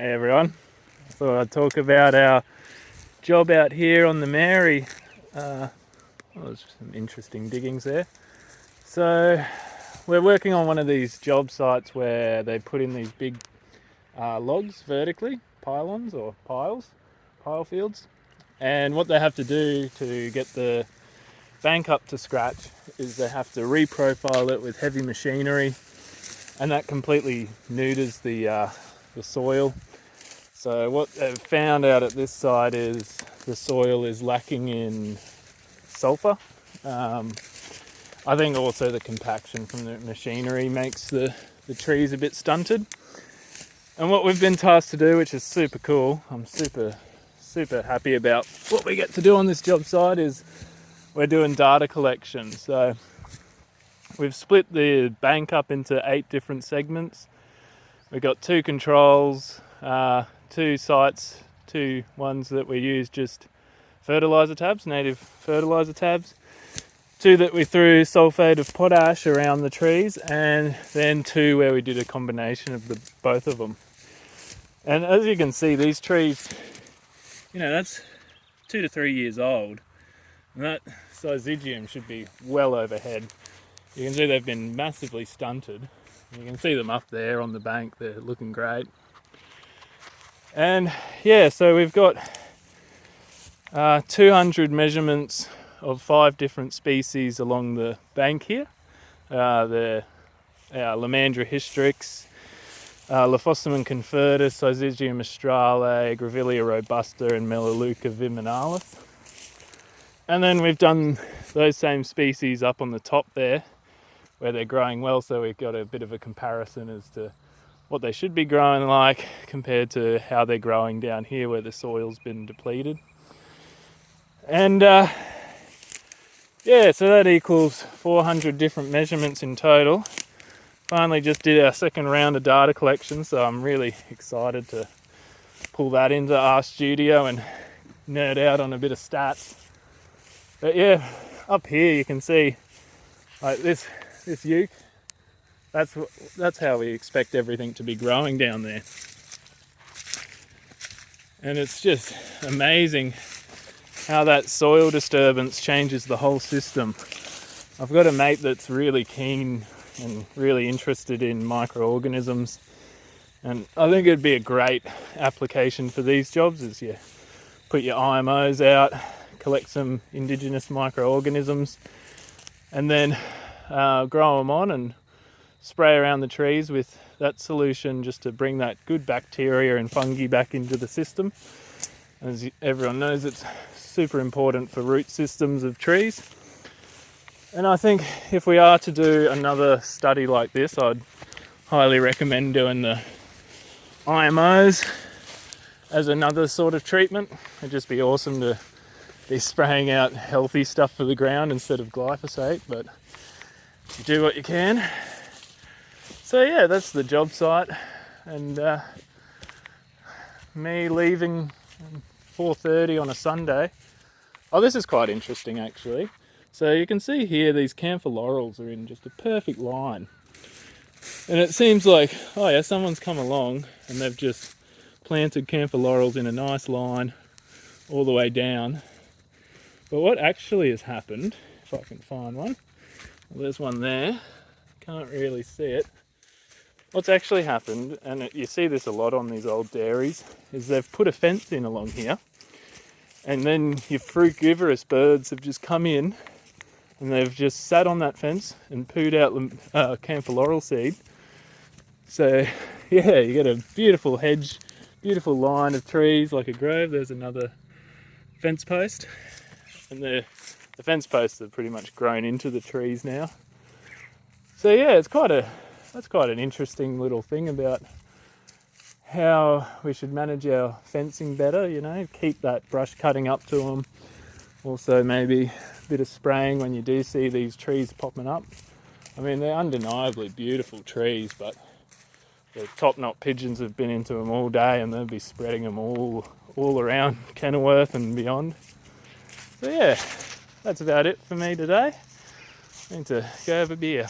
Hey everyone, I thought I'd talk about our job out here on the Mary. There's some interesting diggings there. So we're working on one of these job sites where they put in these big logs vertically, pylons or pile fields. And what they have to do to get the bank up to scratch is they have to reprofile it with heavy machinery, and that completely neuters the soil. So what they've found out at this site is the soil is lacking in sulfur. I think also the compaction from the machinery makes the trees a bit stunted. And what we've been tasked to do, which is super cool, I'm super happy about what we get to do on this job site, is we're doing data collection. So we've split the bank up into 8 different segments. We've got 2 controls, 2 sites, 2 ones that we use just fertiliser tabs, native fertiliser tabs, 2 that we threw sulphate of potash around the trees, and then 2 where we did a combination of both of them. And as you can see, these trees, that's 2 to 3 years old, and that syzygium should be well overhead. You can see they've been massively stunted. You can see them up there on the bank, they're looking great. And yeah, so we've got 200 measurements of 5 different species along the bank here. The Lomandra hystrix, Lophosamon convertus, Syzygium australe, Grevillea robusta, and Melaleuca viminalis. And then we've done those same species up on the top there, where they're growing well, so we've got a bit of a comparison as to what they should be growing like compared to how they're growing down here where the soil's been depleted. And so that equals 400 different measurements in total. Finally just did our second round of data collection, so I'm really excited to pull that into RStudio and nerd out on a bit of stats. But yeah, up here you can see like this uke. That's how we expect everything to be growing down there. And it's just amazing how that soil disturbance changes the whole system. I've got a mate that's really keen and really interested in microorganisms, and I think it'd be a great application for these jobs is you put your IMOs out, collect some indigenous microorganisms, and then grow them on and spray around the trees with that solution just to bring that good bacteria and fungi back into the system. As everyone knows, it's super important for root systems of trees. And I think if we are to do another study like this, I'd highly recommend doing the IMOs as another sort of treatment. It'd just be awesome to be spraying out healthy stuff for the ground instead of glyphosate, but you do what you can. So yeah, that's the job site, and me leaving 4:30 on a Sunday. Oh, this is quite interesting actually. So you can see here these camphor laurels are in just a perfect line. And it seems like, oh yeah, someone's come along and they've just planted camphor laurels in a nice line all the way down. But what actually has happened, if I can find one, well, there's one there, can't really see it. What's actually happened, and you see this a lot on these old dairies, is they've put a fence in along here, and then your frugivorous birds have just come in and they've just sat on that fence and pooed out camphor laurel seed. So yeah, you get a beautiful hedge, beautiful line of trees like a grove. There's another fence post, and the fence posts have pretty much grown into the trees now. So yeah, that's quite an interesting little thing about how we should manage our fencing better, keep that brush cutting up to them. Also maybe a bit of spraying when you do see these trees popping up. I mean, they're undeniably beautiful trees, but the top-knot pigeons have been into them all day and they'll be spreading them all around Kenilworth and beyond. So yeah, that's about it for me today. I need to go have a beer.